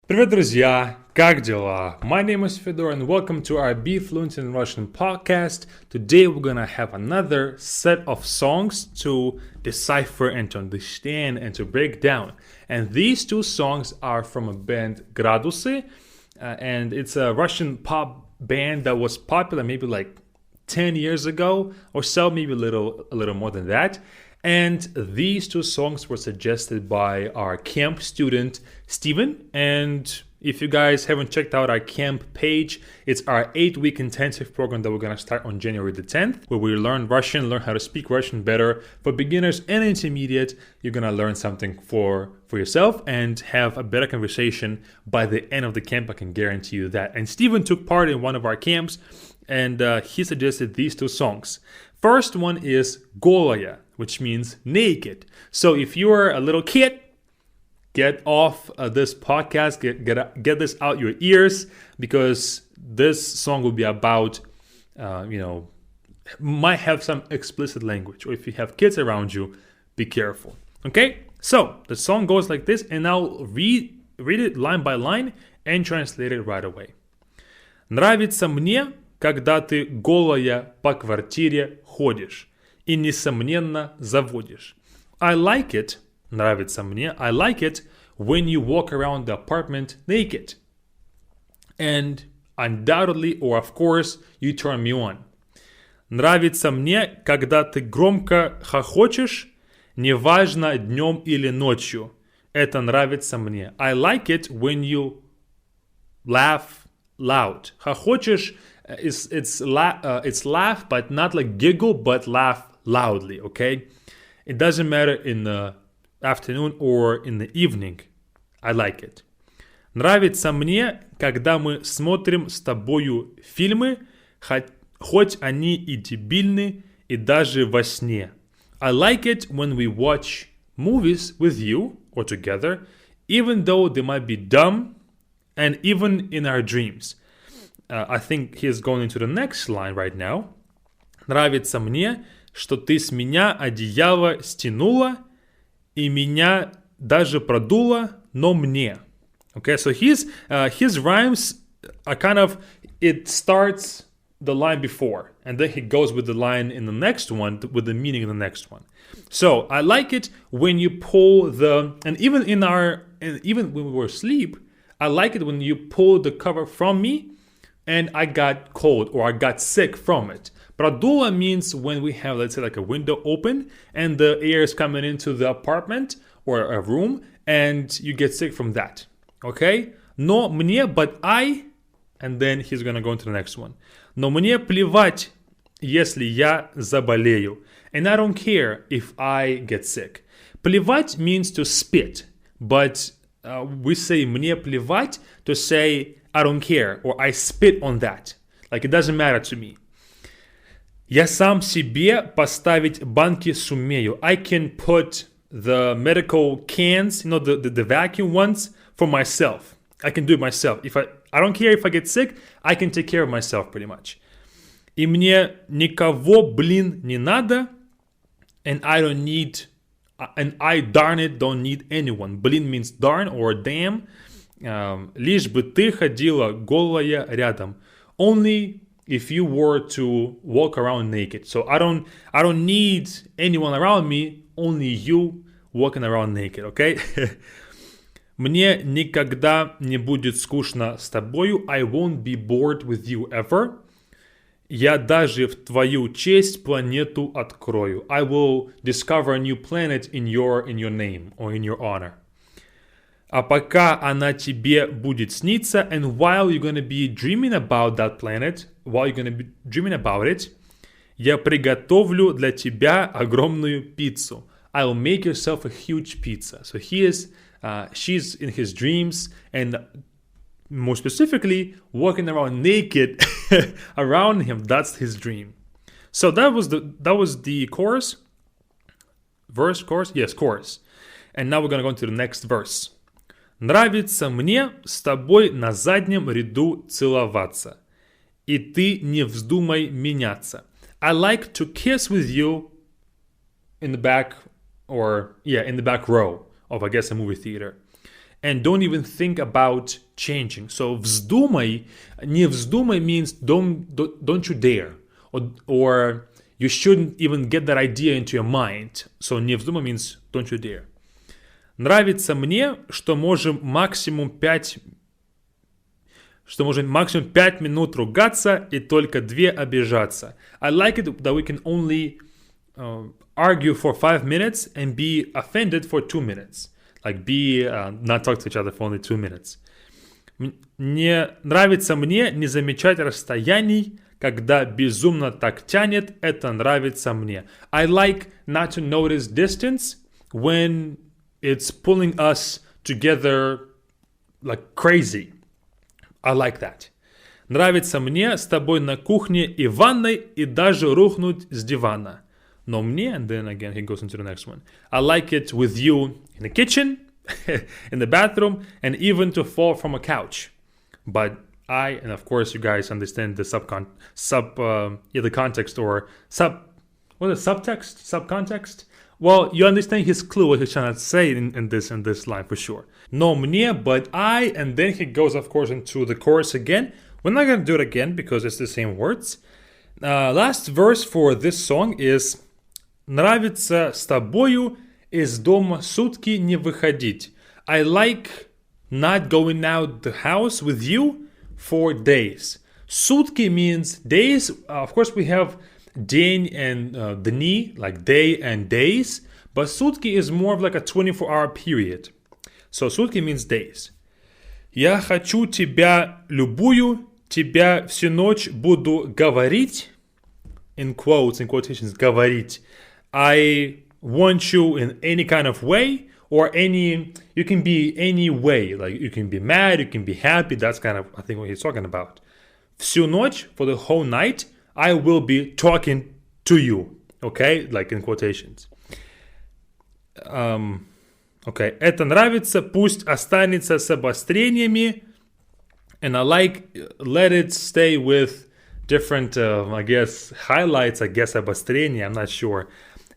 Привет, друзья! Как дела? My name is Fedor and welcome to our Be Fluent in Russian podcast. Today we're gonna have another set of songs to decipher and to understand and to break down. And these two songs are from a band ГРАДУСы, and it's a Russian pop band that was popular maybe like 10 years ago or so, maybe a little more than that. And these two songs were suggested by our camp student, Steven. And if you guys haven't checked out our camp page, it's our 8-week intensive program that we're going to start on January the 10th, where we learn Russian, learn how to speak Russian better. For beginners and intermediate, you're going to learn something for yourself and have a better conversation by the end of the camp. I can guarantee you that. And Steven took part in one of our camps, and he suggested these two songs. First one is Голая, which means naked. So if you're a little kid, get off this podcast, get this out your ears, because this song will be about, might have some explicit language. Or if you have kids around you, be careful. Okay? So the song goes like this, and I'll read it line by line and translate it right away. Нравится мне, когда ты голая по квартире ходишь и несомненно заводишь. I like it, нравится мне, I like it when you walk around the apartment naked. And undoubtedly, or of course, you turn me on. Нравится мне, когда ты громко хохочешь, неважно днем или ночью. Это нравится мне. I like it when you laugh loud. Хохочешь it's laugh, but not like giggle, but laugh loudly, okay? It doesn't matter in the afternoon or in the evening. I like it. Нравится мне, когда мы смотрим с тобою фильмы, хоть они и дебильны, и даже во сне. I like it when we watch movies with you or together, even though they might be dumb, and even in our dreams. I think he's going into the next line right now. Нравится мне, что ты с меня одеяло стянула, и меня даже продуло, но мне. Okay, so his rhymes are kind of, it starts the line before, and then he goes with the line in the next one, with the meaning in the next one. So I like it when you pull and even when we were asleep, I like it when you pull the cover from me, and I got cold or I got sick from it. Продуло means when we have, let's say, like a window open and the air is coming into the apartment or a room and you get sick from that. Okay? Но мне, but I, and then he's gonna go into the next one. Но мне плевать, если я заболею. And I don't care if I get sick. Плевать means to spit, but we say мне плевать to say I don't care, or I spit on that. Like, it doesn't matter to me. Я сам себе поставить банки сумею. I can put the medical cans, the vacuum ones, for myself. I can do it myself. I don't care if I get sick, I can take care of myself pretty much. И мне никого, блин, не надо, and I darn it don't need anyone. Блин means darn or damn. Лишь бы ты ходила голая рядом. Only if you were to walk around naked. So I don't need anyone around me, only you walking around naked, okay? Мне никогда не будет скучно с тобою. I won't be bored with you ever. Я даже в твою честь планету открою. I will discover a new planet in your name or in your honor. А пока она тебе будет сниться, and while you're going to be dreaming about that planet, while you're going to be dreaming about it, я приготовлю для тебя огромную пиццу. I'll make yourself a huge pizza. So she's in his dreams, and more specifically, walking around naked around him. That's his dream. So that was the chorus. Verse, chorus? Yes, chorus. And now we're going to go into the next verse. Нравится мне с тобой на заднем ряду целоваться, и ты не вздумай меняться. I like to kiss with you in the back, in the back row of, I guess, a movie theater. and don't even think about changing. So вздумай, не вздумай means don't you dare, or you shouldn't even get that idea into your mind. So не вздумай means don't you dare. Нравится мне, что можем максимум 5 минут ругаться и только 2 обижаться. I like it that we can only argue for 5 minutes and be offended for 2 minutes. Like not talk to each other for only 2 minutes. Не нравится мне не замечать расстояний, когда безумно так тянет, это нравится мне. I like not to notice distance when it's pulling us together like crazy. I like that. Нравится мне с тобой на кухне и ванной и даже рухнуть с дивана. Но мне, and then again he goes into the next one. I like it with you in the kitchen, in the bathroom, and even to fall from a couch. But and of course you guys understand the the context or subcontext. Well, you understand his clue, what he's trying to say in this line for sure. No мне, but I, and then he goes, of course, into the chorus again. We're not going to do it again because it's the same words. Last verse for this song is Нравится с тобою из дома сутки не выходить. I like not going out the house with you for days. Сутки means days. Of course, we have день and дни, like day and days. But сутки is more of like a 24-hour period. So сутки means days. Я хочу тебя любую, тебя всю ночь буду говорить. In quotes, in quotations, говорить. I want you in any kind of way, or you can be any way. Like you can be mad, you can be happy. That's kind of, I think, what he's talking about. Всю ночь, for the whole night, I will be talking to you. Okay? Like in quotations. Okay. Это нравится, пусть останется с обострениями. And I like, let it stay with different, I guess, highlights, обострения, I'm not sure.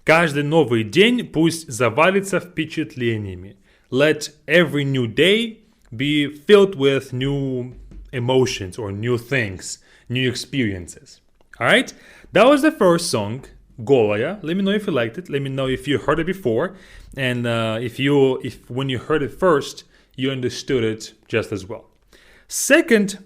Каждый новый день пусть завалится впечатлениями. Let every new day be filled with new emotions or new things, new experiences. Alright? That was the first song, Голая. Let me know if you liked it. Let me know if you heard it before. And if when you heard it first, you understood it just as well. Second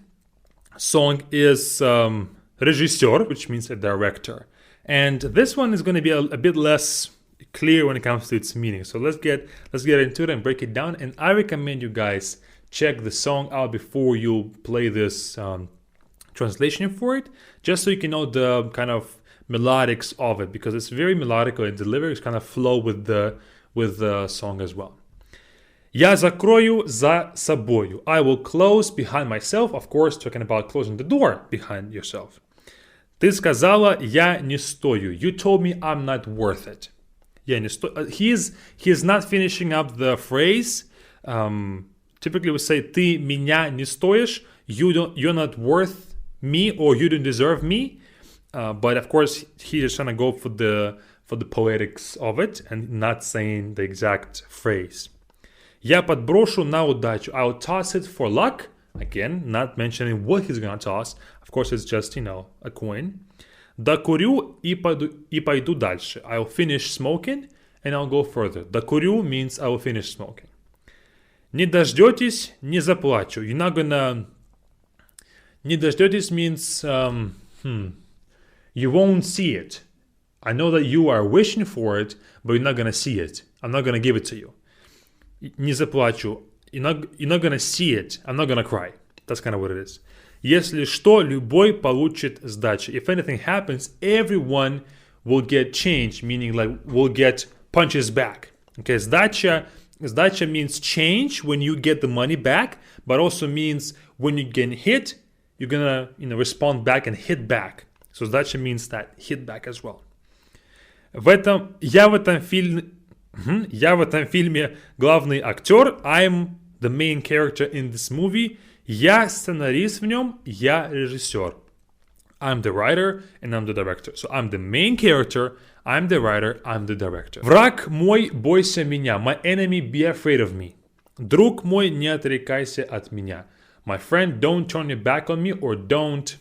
song is режиссер, which means a director. And this one is going to be a bit less clear when it comes to its meaning. So let's get into it and break it down. And I recommend you guys check the song out before you play this translation for it, just so you can know the kind of melodics of it, because it's very melodical and the lyrics kind of flow with the song as well. Я закрою за собою. I will close behind myself. Of course, talking about closing the door behind yourself. Ты сказала, я не стою. You told me I'm not worth it. Я не стою. He's not finishing up the phrase. Typically we say, ты меня не стоишь. You're not worth me, or you don't deserve me. But of course, he's just trying to go for the poetics of it and not saying the exact phrase. Я подброшу на удачу. I'll toss it for luck. Again, not mentioning what he's gonna toss. Of course, it's just, a coin. Докурю и пойду дальше. I'll finish smoking and I'll go further. Докурю means I will finish smoking. Не дождетесь, не заплачу. You're not gonna... Не дождетесь means... You won't see it. I know that you are wishing for it, but you're not gonna see it. I'm not gonna give it to you. Не заплачу. You're not gonna see it. I'm not gonna cry. That's kind of what it is. Если что, любой получит сдачи. If anything happens, everyone will get change, meaning like will get punches back. Okay, сдача means change when you get the money back, but also means when you get hit, you're gonna respond back and hit back. So сдача means that hit back as well. Я в этом фильме главный актер. I'm the main character in this movie. Я сценарист в нем, я режиссер. I'm the writer and I'm the director. So I'm the main character, I'm the writer, I'm the director. Враг мой, бойся меня. My enemy, be afraid of me. Друг мой, не отрекайся от меня. My friend, don't turn your back on me or don't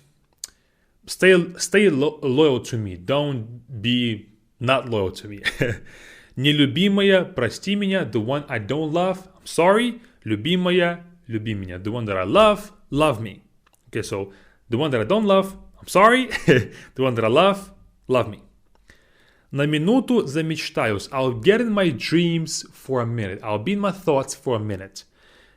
stay loyal to me. Don't be not loyal to me. Нелюбимая, прости меня. The one I don't love, I'm sorry. Любимая, люби меня. The one that I love me. Okay, so the one that I don't love, I'm sorry. The one that I love me. На минуту замечтаюсь. I'll get in my dreams for a minute. I'll be in my thoughts for a minute.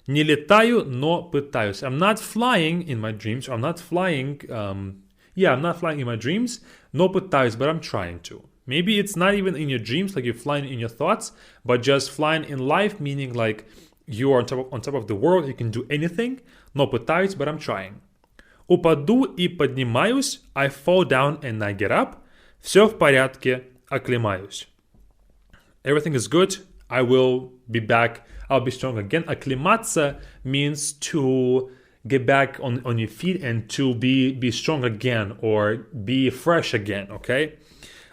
Не летаю, но пытаюсь. I'm not flying in my dreams. I'm not flying. I'm not flying in my dreams. Но пытаюсь, but I'm trying to. Maybe it's not even in your dreams, like you're flying in your thoughts, but just flying in life, meaning like you are on top of the world, you can do anything. Но пытаюсь, but I'm trying. Упаду и поднимаюсь. I fall down and I get up. Все в порядке. Оклемаюсь. Everything is good. I will be back. I'll be strong again. Оклематься means to get back on your feet and to be strong again or be fresh again, okay?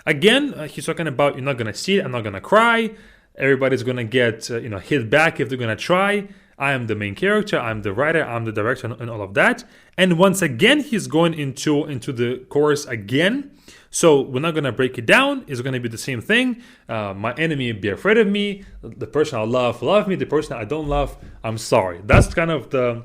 Again, he's talking about you're not going to see it. I'm not going to cry. Everybody's going to get hit back if they're going to try. I am the main character. I'm the writer. I'm the director and all of that. And once again, he's going into the chorus again. So we're not going to break it down. It's going to be the same thing. My enemy be afraid of me. The person I love me. The person I don't love, I'm sorry. That's kind of the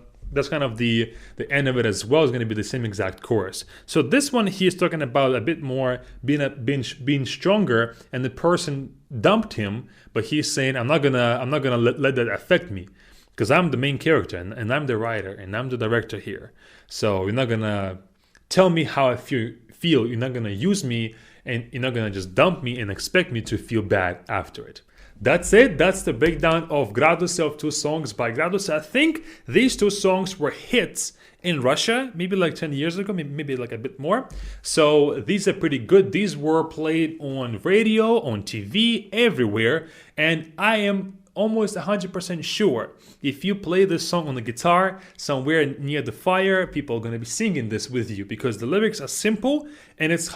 end of it as well. Is going to be the same exact chorus. So this one he is talking about a bit more being stronger, and the person dumped him, but he's saying I'm not gonna let that affect me, because I'm the main character and I'm the writer and I'm the director here. So you're not gonna tell me how I feel. You're not gonna use me, and you're not gonna just dump me and expect me to feel bad after it. That's it. That's the breakdown of ГРАДУСы of two songs by ГРАДУСы. I think these two songs were hits in Russia, maybe like 10 years ago, maybe like a bit more. So these are pretty good. These were played on radio, on TV, everywhere. And I am almost 100% sure if you play this song on the guitar somewhere near the fire, people are going to be singing this with you, because the lyrics are simple and it's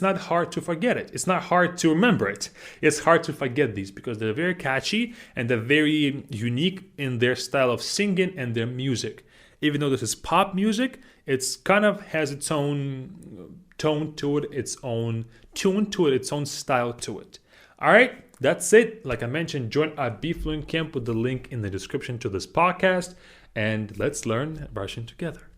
not hard to forget it. It's not hard to remember it. It's hard to forget these because they're very catchy and they're very unique in their style of singing and their music. Even though this is pop music, it's kind of has its own tone to it, its own tune to it, its own style to it. All right. That's it. Like I mentioned, join our Be Fluent Camp with the link in the description to this podcast, and let's learn Russian together.